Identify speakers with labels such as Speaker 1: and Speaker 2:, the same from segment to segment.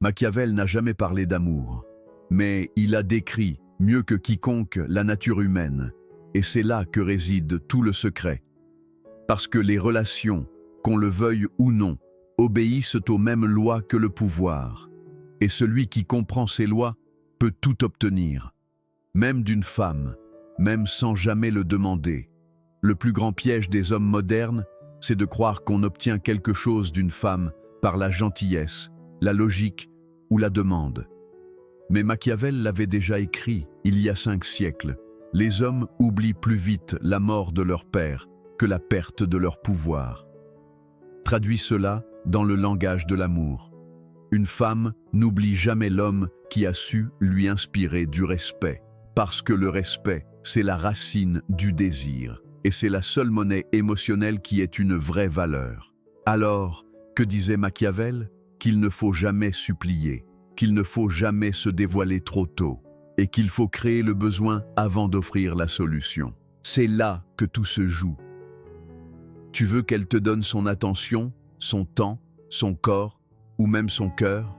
Speaker 1: Machiavel n'a jamais parlé d'amour, mais il a décrit, mieux que quiconque, la nature humaine, et c'est là que réside tout le secret. Parce que les relations, qu'on le veuille ou non, obéissent aux mêmes lois que le pouvoir, et celui qui comprend ces lois peut tout obtenir, même d'une femme, même sans jamais le demander. Le plus grand piège des hommes modernes, c'est de croire qu'on obtient quelque chose d'une femme par la gentillesse, la logique ou la demande. Mais Machiavel l'avait déjà écrit il y a 5 siècles. Les hommes oublient plus vite la mort de leur père que la perte de leur pouvoir. Traduis cela dans le langage de l'amour. Une femme n'oublie jamais l'homme qui a su lui inspirer du respect, parce que le respect, c'est la racine du désir, et c'est la seule monnaie émotionnelle qui ait une vraie valeur. Alors, que disait Machiavel? Qu'il ne faut jamais supplier, qu'il ne faut jamais se dévoiler trop tôt, et qu'il faut créer le besoin avant d'offrir la solution. C'est là que tout se joue. Tu veux qu'elle te donne son attention, son temps, son corps, ou même son cœur?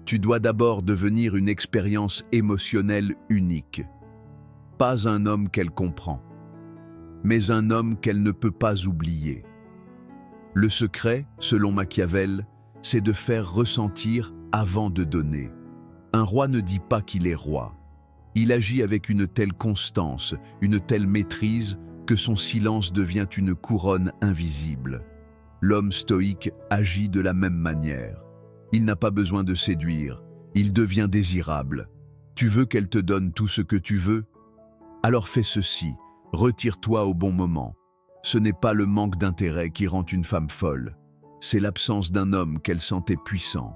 Speaker 1: Tu dois d'abord devenir une expérience émotionnelle unique. Pas un homme qu'elle comprend, mais un homme qu'elle ne peut pas oublier. Le secret, selon Machiavel, c'est de faire ressentir avant de donner. Un roi ne dit pas qu'il est roi. Il agit avec une telle constance, une telle maîtrise, que son silence devient une couronne invisible. L'homme stoïque agit de la même manière. Il n'a pas besoin de séduire, il devient désirable. Tu veux qu'elle te donne tout ce que tu veux? Alors fais ceci, retire-toi au bon moment. Ce n'est pas le manque d'intérêt qui rend une femme folle. C'est l'absence d'un homme qu'elle sentait puissant.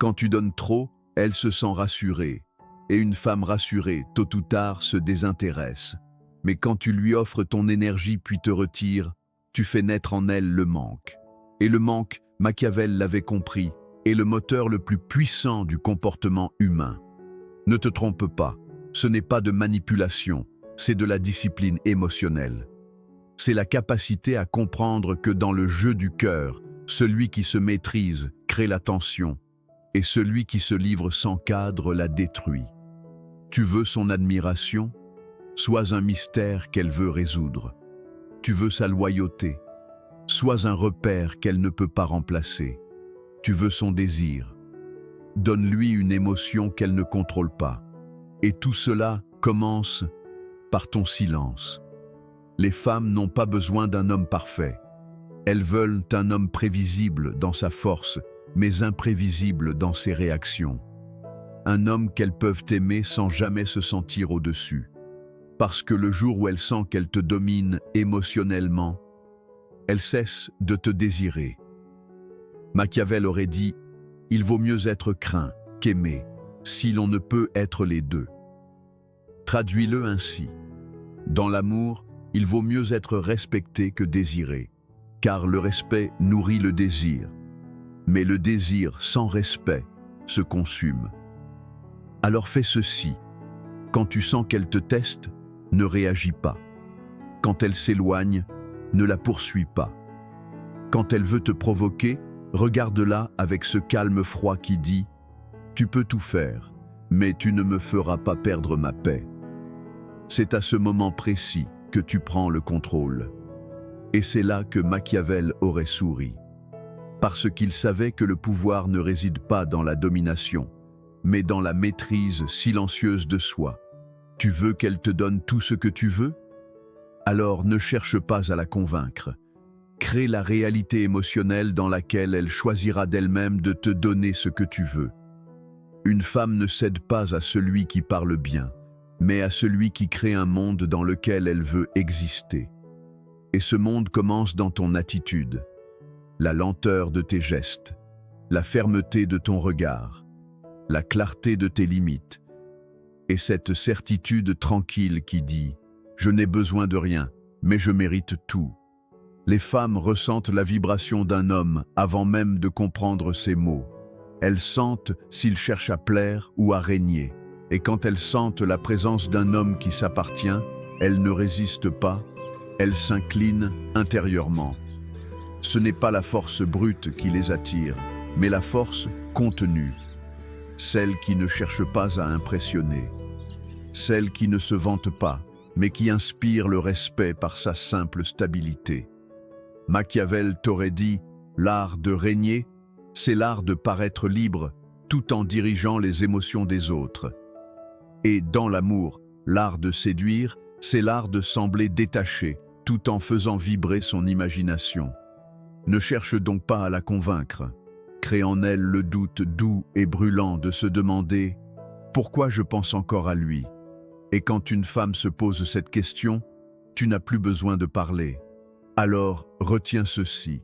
Speaker 1: Quand tu donnes trop, elle se sent rassurée. Et une femme rassurée, tôt ou tard, se désintéresse. Mais quand tu lui offres ton énergie puis te retires, tu fais naître en elle le manque. Et le manque, Machiavel l'avait compris, est le moteur le plus puissant du comportement humain. Ne te trompe pas, ce n'est pas de manipulation, c'est de la discipline émotionnelle. C'est la capacité à comprendre que dans le jeu du cœur, celui qui se maîtrise crée la tension, et celui qui se livre sans cadre la détruit. Tu veux son admiration? Sois un mystère qu'elle veut résoudre. Tu veux sa loyauté? Sois un repère qu'elle ne peut pas remplacer. Tu veux son désir? Donne-lui une émotion qu'elle ne contrôle pas. Et tout cela commence par ton silence. Les femmes n'ont pas besoin d'un homme parfait. Elles veulent un homme prévisible dans sa force, mais imprévisible dans ses réactions. Un homme qu'elles peuvent aimer sans jamais se sentir au-dessus. Parce que le jour où elle sent qu'elle te domine émotionnellement, elle cesse de te désirer. Machiavel aurait dit « Il vaut mieux être craint qu'aimé, si l'on ne peut être les deux ». Traduis-le ainsi. Dans l'amour, il vaut mieux être respecté que désiré, car le respect nourrit le désir. Mais le désir sans respect se consume. Alors fais ceci. Quand tu sens qu'elle te teste, ne réagis pas. Quand elle s'éloigne, ne la poursuis pas. Quand elle veut te provoquer, regarde-la avec ce calme froid qui dit « Tu peux tout faire, mais tu ne me feras pas perdre ma paix ». C'est à ce moment précis que tu prends le contrôle. Et c'est là que Machiavel aurait souri. Parce qu'il savait que le pouvoir ne réside pas dans la domination, mais dans la maîtrise silencieuse de soi. Tu veux qu'elle te donne tout ce que tu veux? Alors ne cherche pas à la convaincre. Crée la réalité émotionnelle dans laquelle elle choisira d'elle-même de te donner ce que tu veux. Une femme ne cède pas à celui qui parle bien, mais à celui qui crée un monde dans lequel elle veut exister. Et ce monde commence dans ton attitude, la lenteur de tes gestes, la fermeté de ton regard, la clarté de tes limites, et cette certitude tranquille qui dit « Je n'ai besoin de rien, mais je mérite tout ». Les femmes ressentent la vibration d'un homme avant même de comprendre ses mots. Elles sentent s'il cherche à plaire ou à régner. Et quand elles sentent la présence d'un homme qui s'appartient, elles ne résistent pas, elles s'inclinent intérieurement. Ce n'est pas la force brute qui les attire, mais la force contenue, celle qui ne cherche pas à impressionner, celle qui ne se vante pas, mais qui inspire le respect par sa simple stabilité. Machiavel t'aurait dit, l'art de régner, c'est l'art de paraître libre tout en dirigeant les émotions des autres. Et dans l'amour, l'art de séduire, c'est l'art de sembler détaché tout en faisant vibrer son imagination. Ne cherche donc pas à la convaincre. Crée en elle le doute doux et brûlant de se demander « Pourquoi je pense encore à lui ?» Et quand une femme se pose cette question, tu n'as plus besoin de parler. Alors, retiens ceci.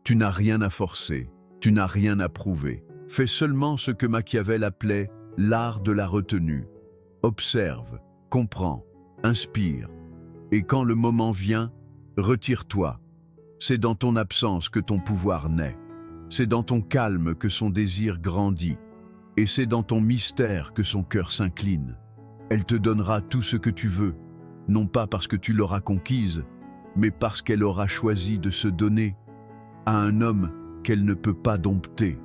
Speaker 1: Tu n'as rien à forcer, tu n'as rien à prouver. Fais seulement ce que Machiavel appelait l'art de la retenue. Observe, comprends, inspire. Et quand le moment vient, retire-toi. C'est dans ton absence que ton pouvoir naît. C'est dans ton calme que son désir grandit. Et c'est dans ton mystère que son cœur s'incline. Elle te donnera tout ce que tu veux, non pas parce que tu l'auras conquise, mais parce qu'elle aura choisi de se donner à un homme qu'elle ne peut pas dompter.